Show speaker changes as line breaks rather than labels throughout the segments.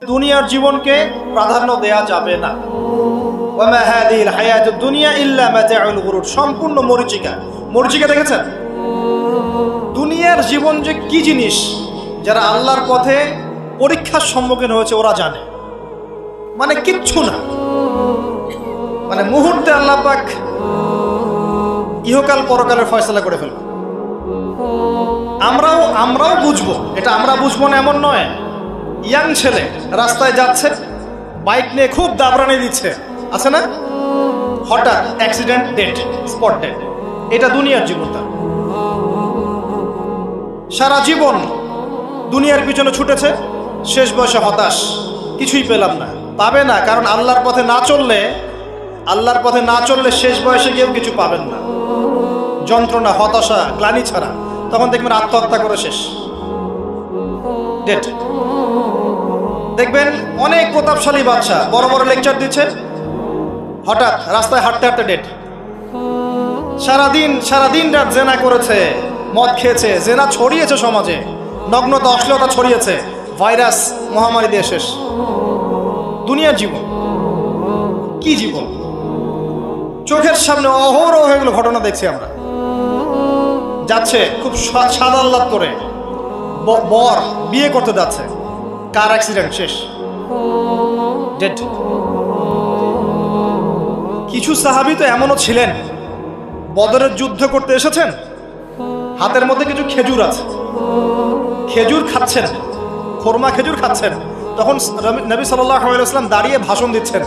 দুনিয়ার জীবনকে প্রাধান্য দেয়া যাবে না। ওয়ামা হাদিহিল হায়াতুদ দুনিয়া ইল্লা মাতাউল গুরুর, সম্পূর্ণ মরীচিকা। মরীচিকা দেখেছেন? দুনিয়ার জীবন যে কি জিনিস, যারা আল্লাহর পথে পরীক্ষার সম্মুখীন হয়েছে ওরা জানে। মানে কিচ্ছু না, মানে মুহূর্তে আল্লাহ পাক ইহকাল পরকালের ফয়সালা করে ফেলবে। আমরাও বুঝবো, এটা আমরা বুঝবো না এমন নয়। ইয়াং ছেলে রাস্তায় যাচ্ছে, বাইক নিয়ে খুব দাবরানি দিচ্ছে, আছে না? হঠাৎ অ্যাক্সিডেন্ট, ডেড, স্পট ডেড। এটা দুনিয়ার জীবনটা। সারা জীবন দুনিয়ার পিছনে ছুটেছে, শেষ বয়সে হতাশ, কিছুই পেলাম না। পাবে না, কারণ আল্লাহর পথে না চললে শেষ বয়সে গিয়েও কিছু পাবেন না। যন্ত্রণা, হতাশা, গ্লানি ছাড়া। তখন দেখবেন আত্মহত্যা করে শেষ, ডেড। দেখবেন অনেক প্রতাপশালী বাচ্চা বড় বড় লেকচার দিচ্ছে, হঠাৎ রাস্তায় হাঁটতে হাঁটতে ডেড। সারাদিন রাত জেনা করেছে, মদ খেয়েছে, জেনা ছড়িয়েছে সমাজে, নগ্নতা, অশ্লীলতা ছড়িয়েছে, ভাইরাস মহামারী দিয়ে শেষ। দুনিয়ার জীবন কি জীবন! চোখের সামনে অহরহ এগুলো ঘটনা দেখছি আমরা। যাচ্ছে খুব সাদা আহ্লাদ করে, বর বিয়ে করতে যাচ্ছে, কার অ্যাক্সিডেন্ট, শেষ, ডেড। কিছু সাহাবী তো এমনও ছিলেন, বদরের যুদ্ধ করতে এসেছেন, হাতের মধ্যে কিছু খেজুর আছে, খেজুর খাচ্ছেন, খোরমা খেজুর খাচ্ছেন। তখন নবী সাল্লাল্লাহু আলাইহি ওয়াসাল্লাম দাঁড়িয়ে ভাষণ দিচ্ছেন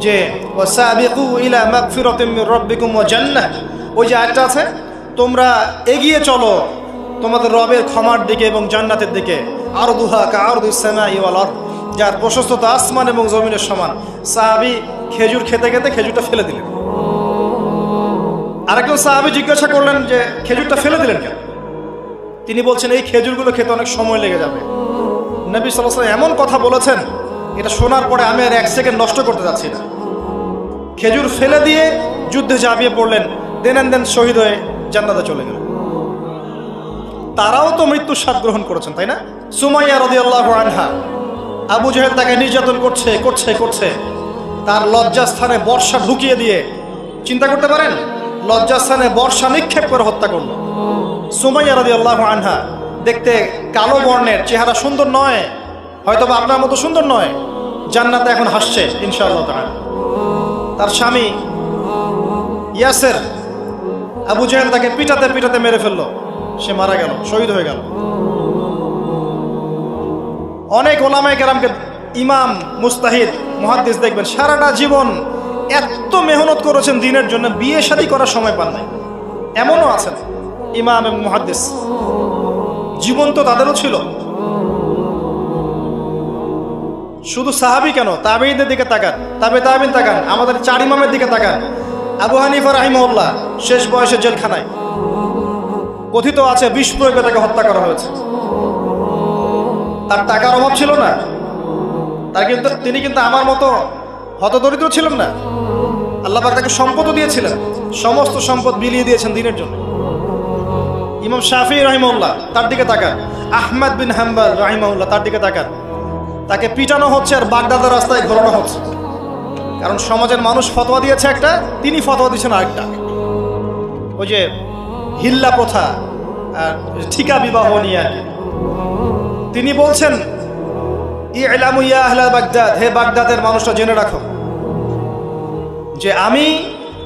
যে ওয়াসাবিকু ইলা মাগফিরাতিম মির রাব্বিকুম ওয়া জান্নাহ। ওই যে আয়াতটা আছে, তোমরা এগিয়ে চলো তোমাদের রবের ক্ষমার দিকে এবং জান্নাতের দিকে। আরদুহা কাআরদিস সামাই ওয়াল আরদ, যার প্রশস্ততা আসমান এবং জমিনের সমান। সাহাবী খেজুর খেতে খেতে খেজুরটা ফেলে দিলেন। আরেকজন সাহাবী জিজ্ঞাসা করলেন যে খেজুরটা ফেলে দিলেন কেন? তিনি বলছেন এই খেজুরগুলো খেতে অনেক সময় লেগে যাবে। নবী সাল্লাল্লাহু আলাইহি ওয়াসাল্লাম এমন কথা বলেছেন, এটা শোনার পরে আমি আর এক সেকেন্ড নষ্ট করতে যাচ্ছি না। খেজুর ফেলে দিয়ে যুদ্ধে ঝাঁপিয়ে পড়লেন, দেন শহীদ হয়ে জান্নাতে চলে গেলেন। তারাও তো মৃত্যুর স্বাদ গ্রহণ করেছেন, তাই না? সুমাইয়া রাদিয়াল্লাহু আনহা, আবু জাহেল তাকে নির্যাতন করছে, তার লজ্জাস্থানে বর্ষা ঢুকিয়ে দিয়ে, চিন্তা করতে পারেন, লজ্জাস্থানে বর্ষা নিক্ষেপ করে হত্যা করলো। সুমাইয়া রাদিয়াল্লাহু আনহা দেখতে কালো বর্ণের, চেহারা সুন্দর নয়, হয়তোবা আপনার মতো সুন্দর নয়, জান্নাতে এখন হাসছে ইনশাআল্লাহ তাআলা। তার স্বামী ইয়াসের, আবু জাহেল তাকে পিটাতে মেরে ফেললো, সে মারা গেল, শহীদ হয়ে গেল। অনেক ওলামায়ে কেরামকে, ইমাম, মুস্তাহিদ, মুহাদ্দিস দেখবেন সারাটা জীবন এত মেহনত করেছেন দ্বীনের জন্য, বিয়ে শাদী করার সময় পান নাই। এমনও আছেন ইমাম এবং মুহাদ্দিস, জীবন তো তাদেরও ছিল। শুধু সাহাবী কেন, তাবেঈনদের দিকে তাকান, তাবেঈন তাকান, আমাদের 4 ইমামের দিকে তাকান। আবু হানিফা রাহিমাহুল্লাহ শেষ বয়সে জেলখানায়, কথিত আছে বিষ প্রয়োগে তাকে হত্যা করা হয়েছে। তার টাকার অভাব ছিল না, তিনি কিন্তু আমার মতো হতদরিদ্র ছিলেন না। আল্লাহ পাক তাকে সম্পদও দিয়েছিলেন, সমস্ত সম্পদ বিলিয়ে দিয়েছেন দ্বীনের জন্য। ইমাম শাফিঈ রাহিমাহুল্লাহ, তার দিকে তাকান। আহমদ বিন হাম্বল রাহিমাহুল্লাহ, তার দিকে তাকান। তাকে পিটানো হচ্ছে আর বাগদাদের রাস্তায় ঘোরানো হচ্ছে, কারণ সমাজের মানুষ ফতোয়া দিয়েছে একটা, তিনি ফতোয়া দিচ্ছেন আরেকটা। ওই যে হিল্লা প্রথা আর ঠিকা বিবাহ নিয়ে আর কি। তিনি বলছেন ইলামু ইয়া আহলা বাগদাদ, হে বাগদাদের মানুষরা জেনে রাখো যে আমি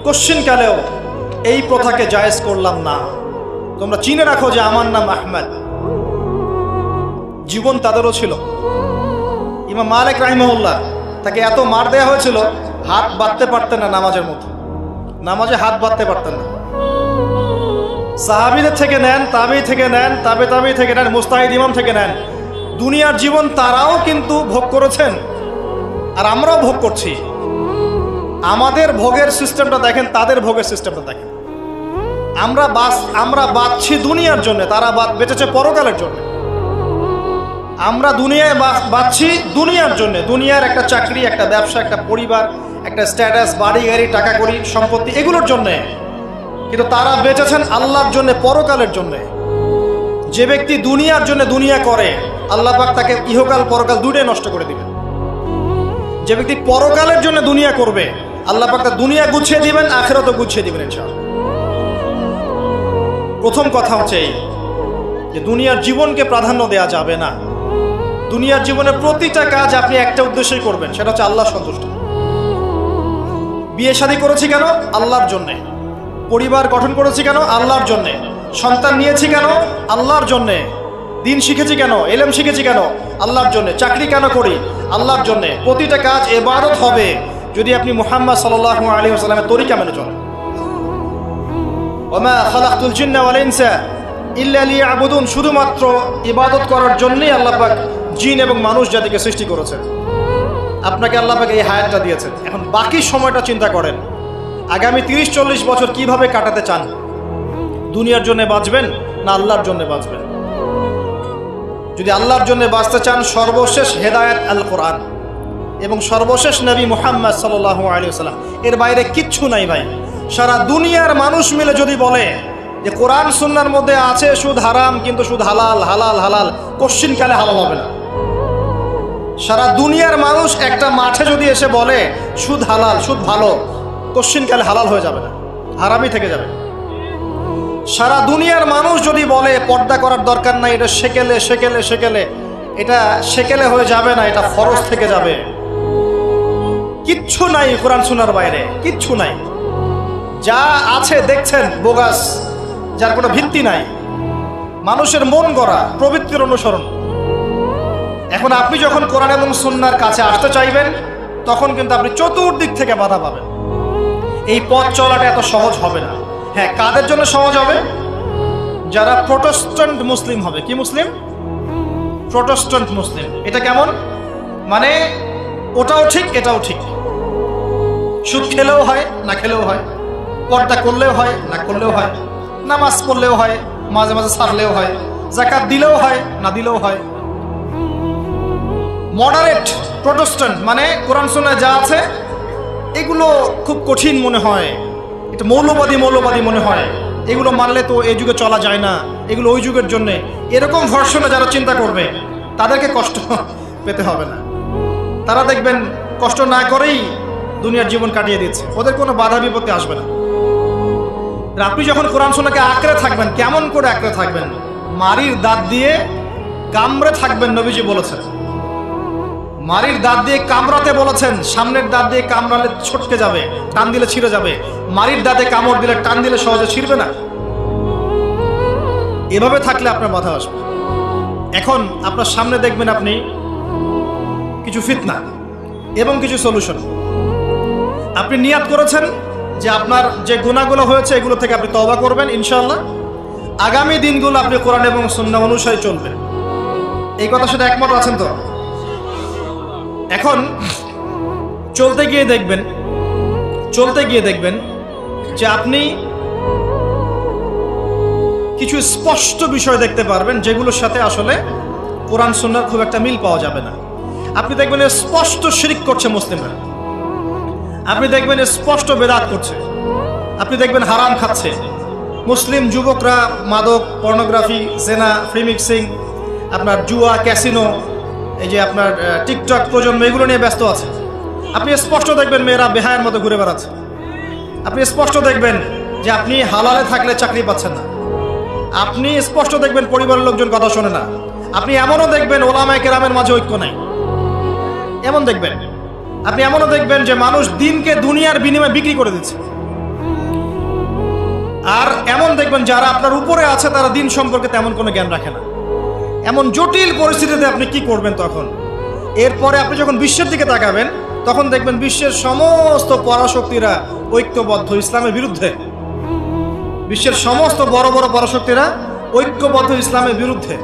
কশ্চিনকালেও এই প্রথাকে জায়েজ করলাম না। তোমরা চিনে রাখো যে আমার নাম আহমদ। জীবন তাদেরও ছিল। ইমাম মালিক রাহিমাহুল্লাহ, তাকে এত মার দেওয়া হয়েছিল, হাত বাঁধতে পারতেন না নামাজের মতো, নামাজে হাত বাঁধতে পারতেন না। সাহাবীদের থেকে নেন, তাবেঈ থেকে নেন, তাবেঈ থেকে নেন, মুস্তাহিদ ইমাম থেকে নেন, দুনিয়ার জীবন তারাও কিন্তু ভোগ করেছেন, আর আমরাও ভোগ করছি। আমাদের ভোগের সিস্টেমটা দেখেন, তাদের ভোগের সিস্টেমটা দেখেন। আমরা বাঁচছি দুনিয়ার জন্য, তারা বেঁচেছে পরকালের জন্য। আমরা দুনিয়ায় বাঁচছি দুনিয়ার জন্য, দুনিয়ার একটা চাকরি, একটা ব্যবসা, একটা পরিবার, একটা স্ট্যাটাস, বাড়ি গাড়ি, টাকা কড়ি, সম্পত্তি, এগুলোর জন্যে। কিন্তু তারা বেঁচেছেন আল্লাহর জন্য, পরকালের জন্যে। যে ব্যক্তি দুনিয়ার জন্য দুনিয়া করে, আল্লাহ পাক তাকে ইহকাল পরকাল দুটোই নষ্ট করে দিবেন। যে ব্যক্তি পরকালের জন্য দুনিয়া করবে, আল্লাহ পাক তার দুনিয়া গুছিয়ে দিবেন, আখিরাতও গুছিয়ে দিবেন ইনশাআল্লাহ। প্রথম কথা হচ্ছে এই যে দুনিয়ার জীবনকে প্রাধান্য দেওয়া যাবে না। দুনিয়ার জীবনের প্রতিটা কাজ আপনি একটা উদ্দেশ্যই করবেন, সেটা হচ্ছে আল্লাহ সন্তুষ্ট। বিয়ে শাদী করেছি কেন? আল্লাহর জন্যে। পরিবার গঠন করেছি কেন? আল্লাহর জন্যে। সন্তান নিয়েছি কেন? আল্লাহর জন্যে। দিন শিখেছি কেন? ইলম শিখেছি কেন? আল্লাহর জন্যে। চাকরি কেন করি? আল্লাহর জন্যে। প্রতিটা কাজ ইবাদত হবে যদি আপনি মুহাম্মদ সাল্লাল্লাহু আলাইহি ওয়াসাল্লামের তরিকা মেনে চলেন। ওমা খালাকতুল জিন্না ওয়াল ইনসা ইল্লা লিয়াবুদুন, শুধুমাত্র ইবাদত করার জন্যই আল্লাহ পাক জিন এবং মানুষ জাতিকে সৃষ্টি করেছেন। আপনাকে আল্লাহ পাক এই হায়াতটা দিয়েছেন। এখন বাকি সময়টা চিন্তা করেন, আগামী 30-40 বছর কিভাবে কাটাতে চান? দুনিয়ার জন্য বাঁচবেন না আল্লাহর জন্য বাঁচবেন? যদি আল্লাহর জন্য বাঁচতে চান, সর্বশেষ হেদায়েত আল কোরআন এবং সর্বশেষ নবী মুহাম্মদ সাল্লাল্লাহু আলাইহি ওয়াসাল্লাম, এর বাইরে কিচ্ছু নাই ভাই। সারা দুনিয়ার মানুষ মিলে যদি বলে যে কোরআন সুন্নাহর মধ্যে আছে সুদ হারাম, কিন্তু সুদ হালাল হালাল হালাল, কোশ্চিনকালে হালাল হবে না। সারা দুনিয়ার মানুষ একটা মাঠে যদি এসে বলে সুদ হালাল, সুদ ভালো, কোশ্চিনকালে হালাল হয়ে যাবে না, হারামই থেকে যাবে। সারা দুনিয়ার মানুষ যদি বলে পর্দা করার দরকার নাই, এটা সেকেলে সেকেলে সেকেলে, এটা সেকেলে হয়ে যাবে না, এটা ফরজ থেকে যাবে। কিচ্ছু নাই কোরআন সুন্নাহর বাইরে, কিচ্ছু নাই। যা আছে দেখছেন বোগাস, যার কোনো ভিত্তি নাই, মানুষের মন গড়া প্রবৃত্তির অনুসরণ। এখন আপনি যখন কোরআন এবং সুন্নাহর কাছে আসতে চাইবেন, তখন কিন্তু আপনি চতুর্দিক থেকে বাধা পাবেন। এই পথ চলাটা এত সহজ হবে না। হ্যাঁ, কাদের জন্য সহজ হবে? যারা প্রোটেস্ট্যান্ট মুসলিম হবে। কি মুসলিম? প্রোটেস্ট্যান্ট মুসলিম। এটা কেমন? মানে ওটাও ঠিক এটাও ঠিক, সুদ খেলেও হয় না খেলেও হয়, পর্দা করলেও হয় না করলেও হয়, নামাজ পড়লেও হয়, মাঝে মাঝে ছাড়লেও হয়, যাকাত দিলেও হয় না দিলেও হয়। মডারেট প্রোটেস্ট্যান্ট মানে কোরআন সুন্নাহয় যা আছে এগুলো খুব কঠিন মনে হয়, এটা মৌলবাদী মৌলবাদী মনে হয়, এগুলো মানলে তো এই যুগে চলা যায় না, এগুলো ওই যুগের জন্য। এরকম ভার্সনে যারা চিন্তা করবে তাদেরকে কষ্ট পেতে হবে না। তারা দেখবেন কষ্ট না করেই দুনিয়ার জীবন কাটিয়ে দিচ্ছে, ওদের কোনো বাধা বিপত্তি আসবে না। আপনি যখন কোরআন সুন্নাহকে আঁকড়ে থাকবেন, কেমন করে আঁকড়ে থাকবেন? মারির দাঁত দিয়ে কামড়ে থাকবেন, নবীজি বলেছেন। মারির দাঁত দিয়ে কামড়াতে বলেছেন, সামনের দাঁত দিয়ে কামড়ালে ছটকে যাবে, টান দিলে ছিঁড়ে যাবে। মারির দাঁতে কামড় দিলে, টান দিলে সহজে ছিঁড়বে না। এভাবে থাকলে আপনার বাধা আসবে। এখন আপনার সামনে দেখবেন আপনি কিছু ফিতনা এবং কিছু সলিউশন। আপনি নিয়াত করেছেন যে আপনার যে গুনাহগুলো হয়েছে এগুলো থেকে আপনি তওবা করবেন ইনশাআল্লাহ। আগামী দিনগুলো আপনি কোরআন এবং সুন্নাহ অনুসারে চলবেন। এই কথার সাথে একমত আছেন তো? এখন চলতে গিয়ে দেখবেন যে আপনি কিছু স্পষ্ট বিষয় দেখতে পারবেন যেগুলোর সাথে আসলে কোরআন সুন্নাহর খুব একটা মিল পাওয়া যাবে না। আপনি দেখবেন স্পষ্ট শিরক করছে মুসলিমরা, আপনি দেখবেন স্পষ্ট বেদাত করছে, আপনি দেখবেন হারাম খাচ্ছে। মুসলিম যুবকরা মাদক, পর্নোগ্রাফি, জেনা, ফ্রি মিক্সিং, আপনার জুয়া, ক্যাসিনো, এই যে আপনার টিকটক প্রজন্ম, এগুলো নিয়ে ব্যস্ত আছে। আপনি স্পষ্ট দেখবেন মেয়েরা বেহায়ের মতো ঘুরে বেড়াচ্ছে। আপনি স্পষ্ট দেখবেন যে আপনি হালালে থাকলে চাকরি পাচ্ছেন না। আপনি স্পষ্ট দেখবেন পরিবারের লোকজন কথা শোনে না। আপনি এমনও দেখবেন ওলামায়ে কেরামের মাঝে ঐক্য নাই, এমন দেখবেন। আপনি এমনও দেখবেন যে মানুষ দিনকে দুনিয়ার বিনিময়ে বিক্রি করে দিচ্ছে। আর এমন দেখবেন যারা আপনার উপরে আছে তারা দিন সম্পর্কে তেমন কোনো জ্ঞান রাখে না। এমন জটিল পরিস্থিতিতে আপনি কি করবেন তখন? এরপরে আপনি যখন বিশ্বের দিকে তাকাবেন তখন দেখবেন বিশ্বের সমস্ত পরাশক্তিরা ঐক্যবদ্ধ ইসলামের বিরুদ্ধে। বিশ্বের সমস্ত বড় বড় পরাশক্তিরা ঐক্যবদ্ধ ইসলামের বিরুদ্ধে।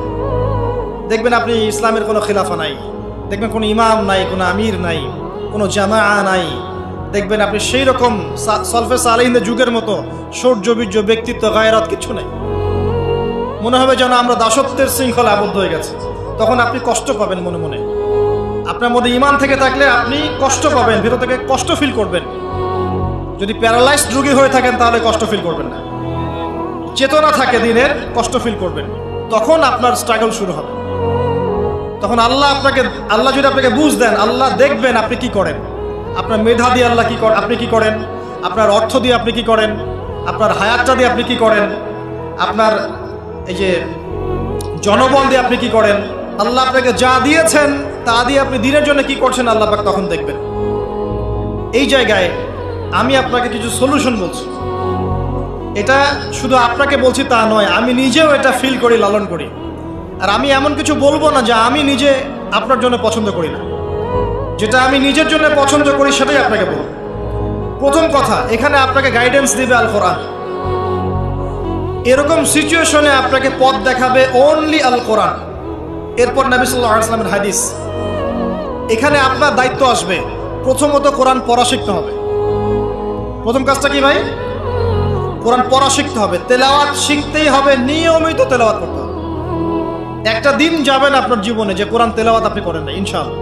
দেখবেন আপনি ইসলামের কোনো খিলাফা নাই, দেখবেন কোনো ইমাম নাই, কোনো আমির নাই, কোনো জামাআ নাই। দেখবেন আপনি সেই রকম সলফে সালেহিনদের যুগের মতো শৌর্য-বীর্য, ব্যক্তিত্ব, গায়রাত কিছু নাই। মনে হবে যেন আমরা দাসত্বের শৃঙ্খলা আবদ্ধ হয়ে গেছে। তখন আপনি কষ্ট পাবেন মনে মনে। আপনার মধ্যে ঈমান থেকে থাকলে আপনি কষ্ট পাবেন, ভেতর থেকে কষ্ট ফিল করবেন। যদি প্যারালাইজড রোগী হয়ে থাকেন তাহলে কষ্ট ফিল করবেন না। চেতনা থাকে দিনের, কষ্ট ফিল করবেন। তখন আপনার স্ট্রাগল শুরু হবে। তখন আল্লাহ যদি আপনাকে বুঝ দেন, আল্লাহ দেখবেন আপনি কি করেন। আপনার মেধা দিয়ে আল্লাহ আপনি কি করেন, আপনার অর্থ দিয়ে আপনি কি করেন, আপনার হায়াতটা দিয়ে আপনি কি করেন, আপনার এই যে জনবল দিয়ে আপনি কি করেন, আল্লাহ আপনাকে যা দিয়েছেন তা দিয়ে আপনি দিনের জন্য কি করছেন, আল্লাহ পাক তখন দেখবেন। এই জায়গায় আমি আপনাকে কিছু সলিউশন বলছি। এটা শুধু আপনাকে বলছি তা নয়, আমি নিজেও এটা ফিল করি, লালন করি। আর আমি এমন কিছু বলবো না যা আমি নিজে আপনার জন্য পছন্দ করি না। যেটা আমি নিজের জন্য পছন্দ করি সেটাই আপনাকে বলবো। প্রথম কথা, এখানে আপনাকে গাইডেন্স দিবে আল কোরআন। এরকম সিচুয়েশনে আপনাকে পথ দেখাবে অনলি আল কোরআন। এরপর নবী সাল্লাল্লাহু আলাইহি ওয়াসাল্লামের হাদিস। এখানে আপনার দায়িত্ব আসবে প্রথমত কোরআন পড়া শিখতে হবে। প্রথম কাজটা কি ভাই? কোরআন পড়া শিখতে হবে, তেলাওয়াত শিখতেই হবে, নিয়মিত তেলাওয়াত করতে হবে। একটা দিন যাবে না আপনার জীবনে যে কোরআন তেলাওয়াত আপনি করেন না, ইনশাআল্লাহ।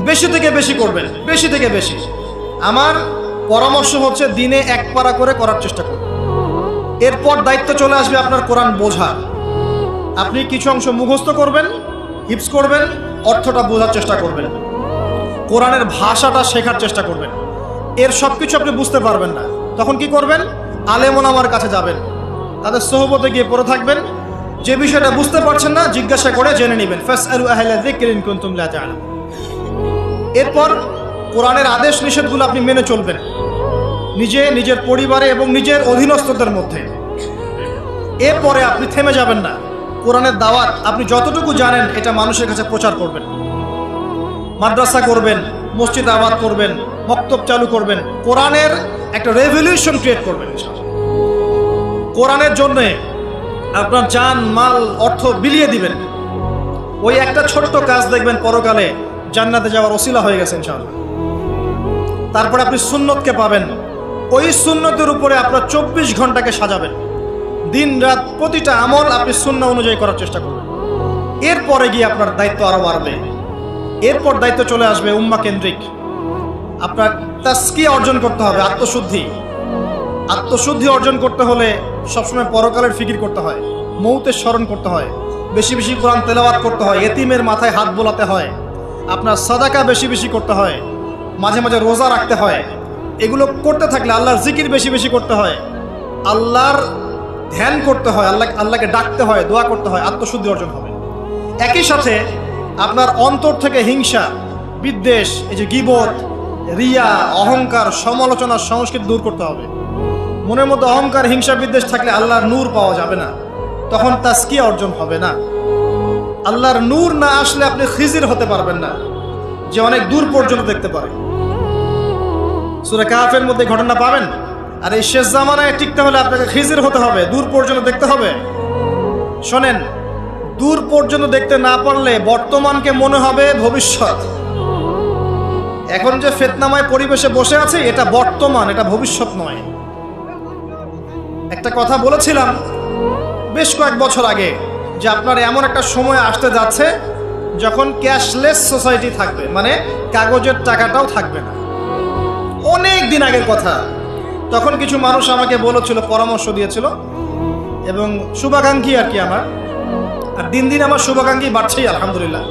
বেশি থেকে বেশি করবেন, বেশি থেকে বেশি। আমার পরামর্শ হচ্ছে দিনে এক পারা করে করার চেষ্টা করুন। এরপর দায়িত্ব চলে আসবে আপনার কোরআন বোঝা। আপনি কিছু অংশ মুখস্থ করবেন, হিফজ করবেন, অর্থটা বোঝার চেষ্টা করবেন, কোরআনের ভাষাটা শেখার চেষ্টা করবেন। এর সব কিছু আপনি বুঝতে পারবেন না, তখন কি করবেন? আলেম ওলামার কাছে যাবেন, তাদের সোহবতে গিয়ে পড়ে থাকবেন। যে বিষয়টা বুঝতে পারছেন না জিজ্ঞাসা করে জেনে নেবেন। ফাসআলু আহলা যিকরি ইন কুনতুম লা তা'লামুন। এরপর কোরআনের আদেশ নিষেধগুলো আপনি মেনে চলবেন, নিজের পরিবারে এবং নিজের অধীনস্থদের মধ্যে। এরপরে আপনি থেমে যাবেন না। কোরআনের দাওয়াত আপনি যতটুকু জানেন এটা মানুষের কাছে প্রচার করবেন। মাদ্রাসা করবেন, মসজিদ আবাদ করবেন, মক্তব চালু করবেন, কোরআনের একটা রেভলিউশন ক্রিয়েট করবেন। কোরআনের জন্যে আপনার জান মাল অর্থ বিলিয়ে দিবেন। ওই একটা ছোট্ট কাজ দেখবেন পরকালে জান্নাতে যাওয়ার ওসিলা হয়ে গেছে ইনশাআল্লাহ। তারপরে আপনি সুন্নতকে পাবেন। ওই সুন্নতের উপরে আপনার 24 ঘন্টাকে সাজাবেন। দিন রাত প্রতিটা আমল আপনি সুন্নাহ অনুযায়ী করার চেষ্টা করবেন। এরপরে গিয়ে আপনার দায়িত্ব আরো বাড়বে। এরপর দায়িত্ব চলে আসবে উম্মাহ কেন্দ্রিক। আপনার তাসকিয়া অর্জন করতে হবে, আত্মশুদ্ধি অর্জন করতে হলে সবসময় পরকালের ফিকির করতে হয়, মৌতের স্মরণ করতে হয়, বেশি বেশি কোরআন তেলাওয়াত করতে হয়, এতিমের মাথায় হাত বোলাতে হয়, আপনার সাদাকা বেশি বেশি করতে হয়, মাঝে মাঝে রোজা রাখতে হয়। এগুলো করতে থাকলে আল্লাহর জিকির বেশি বেশি করতে হয়, আল্লাহর ধ্যান করতে হয়, আল্লাহকে ডাকতে হয়, দোয়া করতে হয়, আত্মশুদ্ধি অর্জন হবে। একই সাথে আপনার অন্তর থেকে হিংসা, বিদ্বেষ, এই যে গীবত, রিয়া, অহংকার, সমালোচনা, সংস্কৃতি দূর করতে হবে। মনের মধ্যে অহংকার, হিংসা, বিদ্বেষ থাকলে আল্লাহর নূর পাওয়া যাবে না, তখন তাসকিয়া অর্জন হবে না। আল্লাহর নূর না আসলে আপনি খিজির হতে পারবেন না, যে অনেক দূর পর্যন্ত দেখতে পারে। সূরা কাহফের মধ্যে ঘটনা পাবেন। আর এই শেষ জামানায় টিকতে হলে আপনাকে খিজির হতে হবে, দূর পর্যন্ত দেখতে হবে। শোনেন, দূর পর্যন্ত দেখতে না পারলে বর্তমানকে মনে হবে ভবিষ্যৎ। এখন যে ফিতনাময় পরিবেশে বসে আছে এটা বর্তমান, এটা ভবিষ্যৎ নয়। একটা কথা বলেছিলাম বেশ কয়েক বছর আগে যে আপনার এমন একটা সময় আসতে যাচ্ছে যখন ক্যাশলেস সোসাইটি থাকবে, মানে কাগজের টাকাটাও থাকবে না। অনেক দিন আগের কথা। তখন কিছু মানুষ আমাকে বলেছিল, পরামর্শ দিয়েছিল এবং শুভাকাঙ্ক্ষী আর কি আমার। আর দিন দিন আমার শুভাকাঙ্ক্ষী বাড়ছেই আলহামদুলিল্লাহ,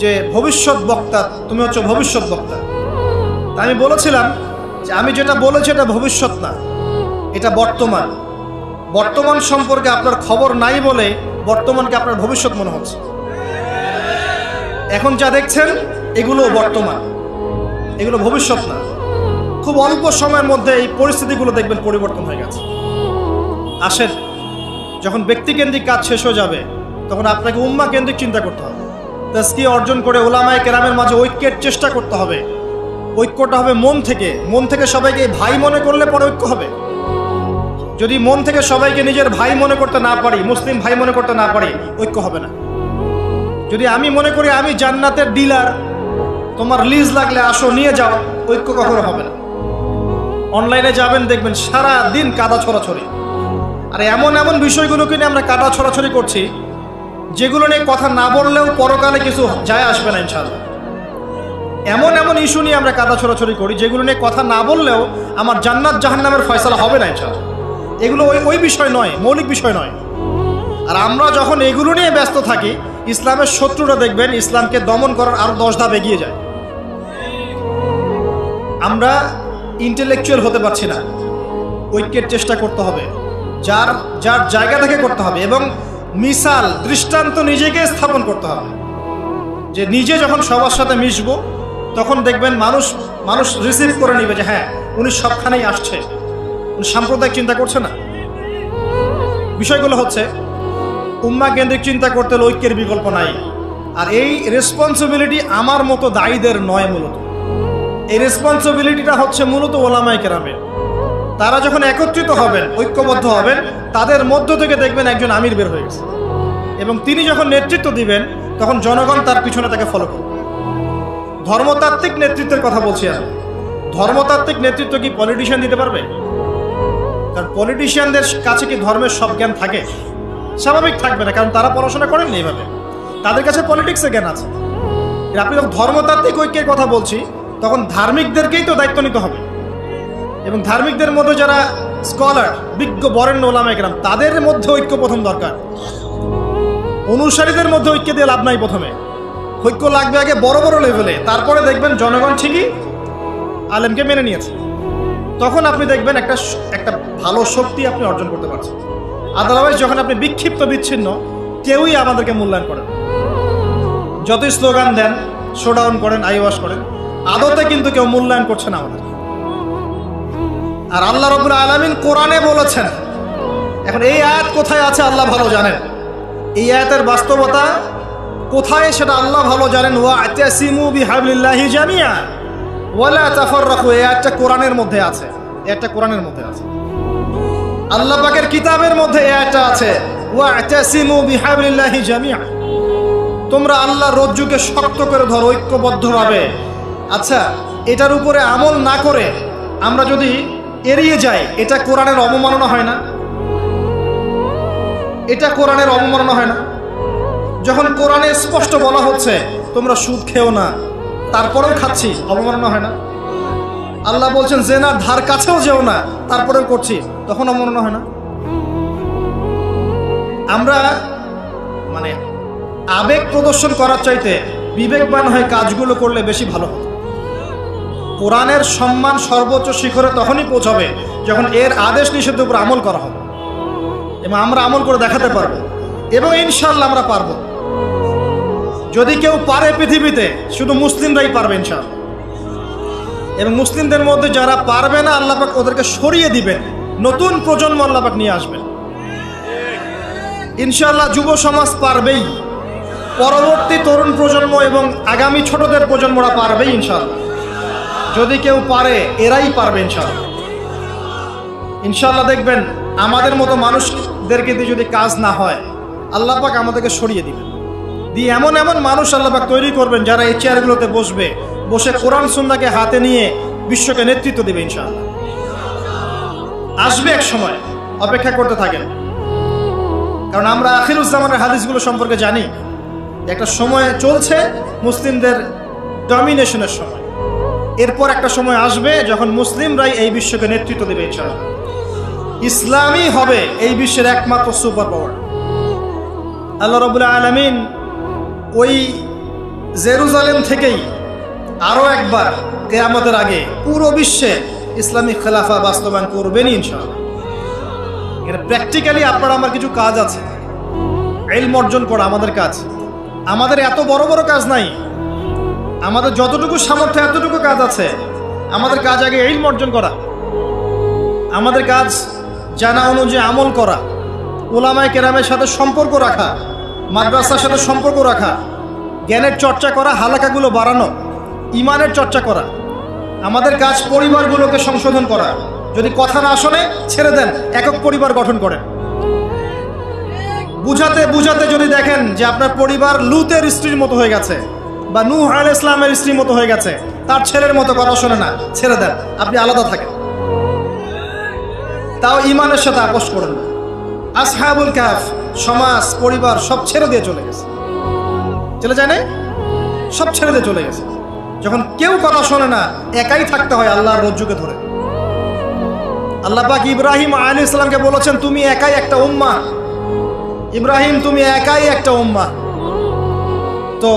যে ভবিষ্যৎ বক্তা, তুমি হচ্ছে ভবিষ্যৎ বক্তা। তা আমি বলেছিলাম যে আমি যেটা বলেছি এটা ভবিষ্যৎ না, এটা বর্তমান। বর্তমান সম্পর্কে আপনার খবর নাই বলে বর্তমানকে আপনার ভবিষ্যৎ মনে হচ্ছে। এখন যা দেখছেন এগুলো বর্তমান, এগুলো ভবিষ্যৎ না। খুব অল্প সময়ের মধ্যে এই পরিস্থিতিগুলো দেখবেন পরিবর্তন হয়ে গেছে। আসেন, যখন ব্যক্তিকেন্দ্রিক কাজ শেষ হয়ে যাবে তখন আপনাকে উম্মাহ কেন্দ্রিক চিন্তা করতে হবে। তাসকিয়া অর্জন করে উলামায়ে কেরামের মাঝে ঐক্যের চেষ্টা করতে হবে। ঐক্যটা হবে মন থেকে সবাইকে ভাই মনে করলে পরে ঐক্য হবে। যদি মন থেকে সবাইকে নিজের ভাই মনে করতে না পারি, মুসলিম ভাই মনে করতে না পারি, ঐক্য হবে না। যদি আমি মনে করি আমি জান্নাতের ডিলার, তোমার লিজ লাগলে আসো নিয়ে যাও, ঐক্য কখনো হবে না। অনলাইনে যাবেন দেখবেন সারা দিন কাদা ছড়াছড়ি। আর এমন এমন বিষয়গুলোকে নিয়ে আমরা কাদা ছড়াছড়ি করছি যেগুলো নিয়ে কথা না বললেও পরকালে কিছু যায় আসবে না ইনশাআল্লাহ। এমন এমন ইস্যু নিয়ে আমরা কাদা ছড়াছড়ি করি যেগুলো নিয়ে কথা না বললেও আমার জান্নাত জাহান্নামের ফয়সালা হবে না ইনশাআল্লাহ। এগুলো ওই বিষয় নয়, মৌলিক বিষয় নয়। আর আমরা যখন এগুলো নিয়ে ব্যস্ত থাকি, ইসলামের শত্রুরা দেখবেন ইসলামকে দমন করার আরো 10 ধাপ এগিয়ে যায়। আমরা ইন্টেলেকচুয়াল হতে পারছি না, ঐক্যের চেষ্টা করতে হবে, যার যার জায়গা থেকে করতে হবে, এবং মিসাল দৃষ্টান্ত নিজেকে স্থাপন করতে হবে যে নিজে যখন সবার সাথে মিশবো তখন দেখবেন মানুষ রিসিভ করে নিবে যে হ্যাঁ উনি সবখানেই আসছে, উনি সাম্প্রদায়িক চিন্তা করছে না। বিষয়গুলো হচ্ছে উম্মা কেন্দ্রিক চিন্তা করতে হলে ঐক্যের বিকল্প নাই। আর এই রেসপন্সিবিলিটি আমার মতো দায়ীদের নয়, মূলত এই রেসপন্সিবিলিটিটা হচ্ছে মূলত ওলামায়ে কেরামের। তারা যখন একত্রিত হবেন, ঐক্যবদ্ধ হবেন, তাদের মধ্য থেকে দেখবেন একজন আমির বের হয়ে গেছে, এবং তিনি যখন নেতৃত্ব দিবেন তখন জনগণ তার পিছনে তাকে ফলো করবে। ধর্মতাত্ত্বিক নেতৃত্বের কথা বলছি আমি। ধর্মতাত্ত্বিক নেতৃত্ব কি পলিটিশিয়ান দিতে পারবে? কারণ পলিটিশিয়ানদের কাছে কি ধর্মের সব জ্ঞান থাকে? স্বাভাবিক থাকবে না, কারণ তারা পড়াশোনা করেননি এইভাবে, তাদের কাছে পলিটিক্সের জ্ঞান আছে। আপনি যখন ধর্মতাত্ত্বিক ঐক্যের কথা বলছি তখন ধার্মিকদেরকেই তো দায়িত্ব নিতে হবে, এবং ধার্মিকদের মধ্যে যারা স্কলার, বিজ্ঞ বরেণ্য ওলামায়ে কেরাম, তাদের মধ্যে ঐক্য প্রথম দরকার। অনুসারীদের মধ্যে ঐক্য দিয়ে লাভ নাই। প্রথমে ঐক্য লাগবে আগে বড় বড় লেভেলে, তারপরে দেখবেন জনগণ ঠিকই আলেমকে মেনে নিয়েছে, তখন আপনি দেখবেন একটা ভালো শক্তি আপনি অর্জন করতে পারছেন। আদারওয়াইজ যখন আপনি বিক্ষিপ্ত বিচ্ছিন্ন, কেউই আমাদেরকে মূল্যায়ন করেন, যতই স্লোগান দেন, শোডাউন করেন, আইওয়াশ করেন, আদতে কিন্তু কেউ মূল্যায়ন করছে না আমাদের। আর আল্লাহ রাব্বুল আলামিন কোরআনে বলেছেন, এখন এই আয়াত কোথায় আছে আল্লাহ ভালো জানেন, এই আয়াতের বাস্তবতা কোথায় সেটা আল্লাহ ভালো জানেন। ওয়া'তাসিমু বিহাবলিল্লাহি জামিআ ওয়ালা তাফাররাকু, এই আয়াতটা কোরআনের মধ্যে আছে, এটা কোরআনের মধ্যে আছে, আল্লাহ পাকের কিতাবের মধ্যে এই আয়াতটা আছে, ওয়া'তাসিমু বিহাবলিল্লাহি জামিআ, তোমরা আল্লাহর রজ্জুকে শক্ত করে ধরো ঐক্যবদ্ধভাবে। আচ্ছা, এটার উপরে আমল না করে আমরা যদি এড়িয়ে যাই, এটা কোরআনের অবমাননা হয় না? এটা কোরআনের অবমাননা হয় না? যখন কোরআনে স্পষ্ট বলা হচ্ছে তোমরা সুদ খেও না, তারপরেও খাচ্ছি, অবমাননা হয় না? আল্লাহ বলছেন জেনার ধার কাছেও যেও না, তারপরেও করছি, তখন অবমাননা হয় না? আমরা মানে আবেগ প্রদর্শন করার চাইতে বিবেকবান হয়ে কাজগুলো করলে বেশি ভালো হতো। কোরআনের সম্মান সর্বোচ্চ শিখরে তখনই পৌঁছাবে যখন এর আদেশ নিষেধের উপর আমল করা হবে, এবং আমরা আমল করে দেখাতে পারবো, এবং ইনশাআল্লাহ আমরা পারবো। যদি কেউ পারে পৃথিবীতে, শুধু মুসলিমরাই পারবে ইনশাআল্লাহ। এবং মুসলিমদের মধ্যে যারা পারবে না, আল্লাহ পাক ওদেরকে সরিয়ে দিবেন, নতুন প্রজন্ম আল্লাহ পাক নিয়ে আসবেন ইনশাআল্লাহ। যুব সমাজ পারবেই, পরবর্তী তরুণ প্রজন্ম এবং আগামী ছোটদের প্রজন্মরা পারবেই ইনশাআল্লাহ। যদি কেউ পারে, এরাই পারবে ইনশাআল্লাহ। ইনশাআল্লাহ দেখবেন আমাদের মতো মানুষদেরকে দিয়ে যদি কাজ না হয়, আল্লাহ পাক আমাদেরকে সরিয়ে দিবেন, দিয়ে এমন এমন মানুষ আল্লাহ পাক তৈরি করবেন যারা এই চেয়ারগুলোতে বসে কোরআন সুন্নাহকে হাতে নিয়ে বিশ্বকে নেতৃত্ব দেবে ইনশাআল্লাহ। আসবে এক সময়, অপেক্ষা করতে থাকেন, কারণ আমরা আখিরুজ্জামানের হাদিসগুলো সম্পর্কে জানি। একটা সময় চলছে মুসলিমদের ডমিনেশনের সময়, এরপর একটা সময় আসবে যখন মুসলিমরাই এই বিশ্বকে নেতৃত্ব দেবে ইনশাআল্লাহ। ইসলামই হবে এই বিশ্বের একমাত্র সুপার পাওয়ার। আল্লাহ রাব্বুল আলামিন ওই জেরুজালেম থেকেই আরও একবার কিয়ামতের আগে পুরো বিশ্বে ইসলামিক খেলাফা বাস্তবায়ন করবেনই ইনশাআল্লাহ। এটা প্র্যাকটিক্যালি আপনার আমার কিছু কাজ আছে, ইলম অর্জন করা আমাদের কাজ। আমাদের এত বড় বড় কাজ নাই, আমাদের যতটুকু সামর্থ্য এতটুকু কাজ আছে। আমাদের কাজ আগে ইলম অর্জন করা, আমাদের কাজ জানা অনুযায়ী আমল করা, উলামায়ে কেরামের সাথে সম্পর্ক রাখা, মাদ্রাসার সাথে সম্পর্ক রাখা, জ্ঞানের চর্চা করা, হালাকাগুলো বাড়ানো, ইমানের চর্চা করা। আমাদের কাজ পরিবারগুলোকে সংশোধন করা। যদি কথা না শোনে ছেড়ে দেন, একক পরিবার গঠন করেন। বুঝাতে বুঝাতে যদি দেখেন যে আপনার পরিবার লুতের স্ত্রীর মতো হয়ে গেছে, বা নূহ আলাইহিস সালামের স্ত্রীর মতো হয়ে গেছে, তার ছেলের মতো কথা শোনে না, ছেড়ে দেন, আপনি আলাদা থাকেন। তাও ইমানের সাথে আপোষ করেন না। আসহাবুল কাহফ সমাজ, পরিবার সব ছেড়ে দিয়ে চলে গেছে, চলে যায় না, সব ছেড়ে দিয়ে চলে গেছে। যখন কেউ কথা শোনে না, একাই থাকতে হয় আল্লাহর রজ্জুকে ধরে। আল্লাহ পাক ইব্রাহিম আলাইহিস সালামকে বলেছেন তুমি একাই একটা উম্মাহ, ইব্রাহিম তুমি একাই একটা উম্মাহ। তো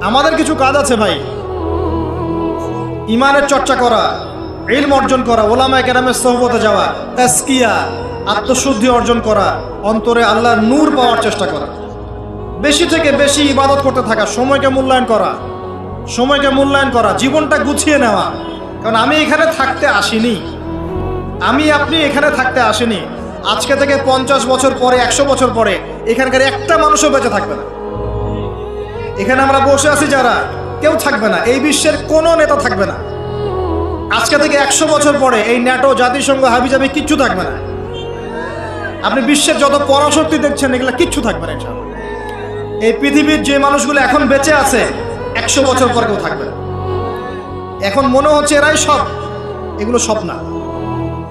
আমাদের কিছু কাজ আছে ভাই, ইমানের চর্চা করা, ইলম অর্জন করা, ওলামায়ে কেরামের সোহবতে যাওয়া, তাজকিয়া, আত্মশুদ্ধি অর্জন করা, অন্তরে আল্লাহর নূর পাওয়ার চেষ্টা করা, বেশি থেকে বেশি ইবাদত করতে থাকা, সময়কে মূল্যায়ন করা, সময়কে মূল্যায়ন করা, জীবনটা গুছিয়ে নেওয়া। কারণ আমি এখানে থাকতে আসিনি, আমি আপনি এখানে থাকতে আসিনি। আজকে থেকে 50 বছর পরে, 100 বছর পরে এখানকার একটা মানুষও বেঁচে থাকবে না। এখানে আমরা বসে আছি যারা, কেউ থাকবে না, এই বিশ্বের কোনো নেতা থাকবে না। আজকে থেকে 100 বছর পরে এই ন্যাটো, জাতিসংঘ, হাবিজাবি কিচ্ছু থাকবে না। আপনি বিশ্বের যত পরাশক্তি দেখছেন এগুলো কিচ্ছু থাকবে না। এই পৃথিবীর যে মানুষগুলো এখন বেঁচে আছে 100 বছর পর কেউ থাকবে না। এখন মনে হচ্ছে এরাই সব, এগুলো সব না।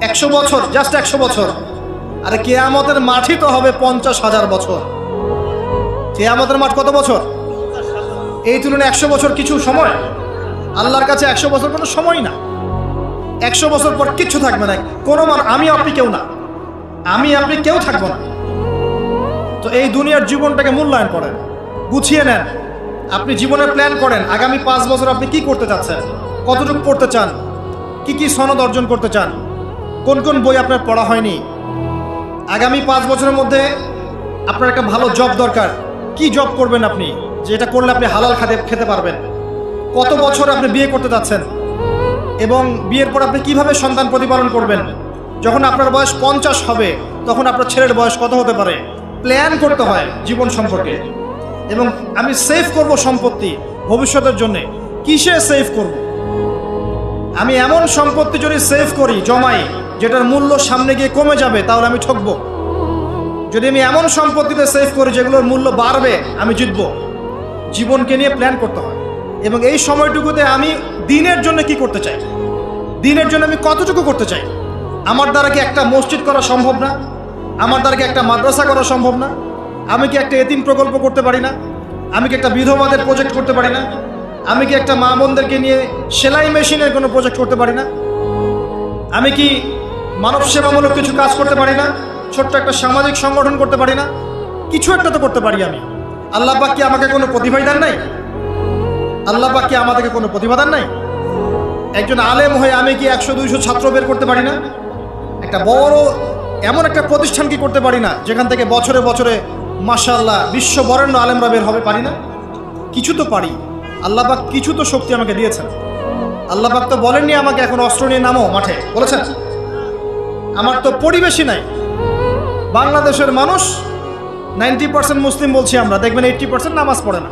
100 বছর, জাস্ট 100 বছর। আরে কিয়ামতের মাঠই তো হবে 50,000 বছর। কিয়ামতের মাঠ কত বছর? এই তুলনায় 100 বছর কিছু সময়? আল্লাহর কাছে 100 বছর কোনো সময় না। 100 বছর পর কিচ্ছু থাকবে না, কোনো আমি আপনি কেউ না, আমি আপনি কেউ থাকবো না। তো এই দুনিয়ার জীবনটাকে মূল্যায়ন করেন, গুছিয়ে নেন। আপনি জীবনের প্ল্যান করেন, আগামী 5 বছর আপনি কি করতে চাচ্ছেন, কতটুকু পড়তে চান, কি কি সনদ অর্জন করতে চান, কোন কোন বই আপনার পড়া হয়নি। আগামী 5 বছরের মধ্যে আপনার একটা ভালো জব দরকার, কি জব করবেন আপনি, যেটা করলে আপনি হালাল খেতে পারবেন। কত বছর আপনি বিয়ে করতে যাচ্ছেন এবং বিয়ের পর আপনি কিভাবে সন্তান প্রতিপালন করবেন। যখন আপনার বয়স 50 হবে তখন আপনার ছেলের বয়স কত হতে পারে, প্ল্যান করতে হয় জীবন সম্পর্কে। এবং আমি সেভ করব সম্পত্তি ভবিষ্যতের জন্যে, কিসে সেভ করব? আমি এমন সম্পত্তি যদি সেভ করি, জমাই, যেটার মূল্য সামনে গিয়ে কমে যাবে, তাহলে আমি ঠকবো। যদি আমি এমন সম্পত্তিতে সেভ করি যেগুলোর মূল্য বাড়বে, আমি জিতবো। জীবনকে নিয়ে প্ল্যান করতে হয়। এবং এই সময়টুকুতে আমি দিনের জন্য কি করতে চাই, দিনের জন্য আমি কতটুকু করতে চাই। আমার দ্বারা কি একটা মসজিদ করা সম্ভব না? আমার দ্বারা কি একটা মাদ্রাসা করা সম্ভব না? আমি কি একটা এতিম প্রকল্প করতে পারি না? আমি কি একটা বিধবাদের প্রজেক্ট করতে পারি না? আমি কি একটা মা বোনদেরকে নিয়ে সেলাই মেশিনের কোনো প্রজেক্ট করতে পারি না? আমি কি মানব সেবামূলক কিছু কাজ করতে পারি না? ছোট্ট একটা সামাজিক সংগঠন করতে পারি না? কিছু একটা তো করতে পারি আমি। আল্লাহ পাক কি আমাকে কোনো প্রতিভা দেন নাই? আল্লাহ পাক কি আমাদেরকে কোনো প্রতিভা দেন নাই? একজন আলেম হয়ে আমি কি 100-200 ছাত্র বের করতে পারি না? একটা বড় এমন একটা প্রতিষ্ঠান কি করতে পারি না যেখান থেকে বছরে বছরে মাশাআল্লাহ বিশ্ব বরেণ্য আলেমরা বের হবে? পারি না? কিছু তো পারি। আল্লাহ পাক কিছু তো শক্তি আমাকে দিয়েছেন। আল্লাহ পাক তো বলেননি আমাকে এখন অস্ত্র নিয়ে নামো মাঠে, বলেছেন? আমার তো পরিবেশই নাই। বাংলাদেশের মানুষ 90% মুসলিম বলছি আমরা, দেখবেন 80% নামাজ পড়ে না।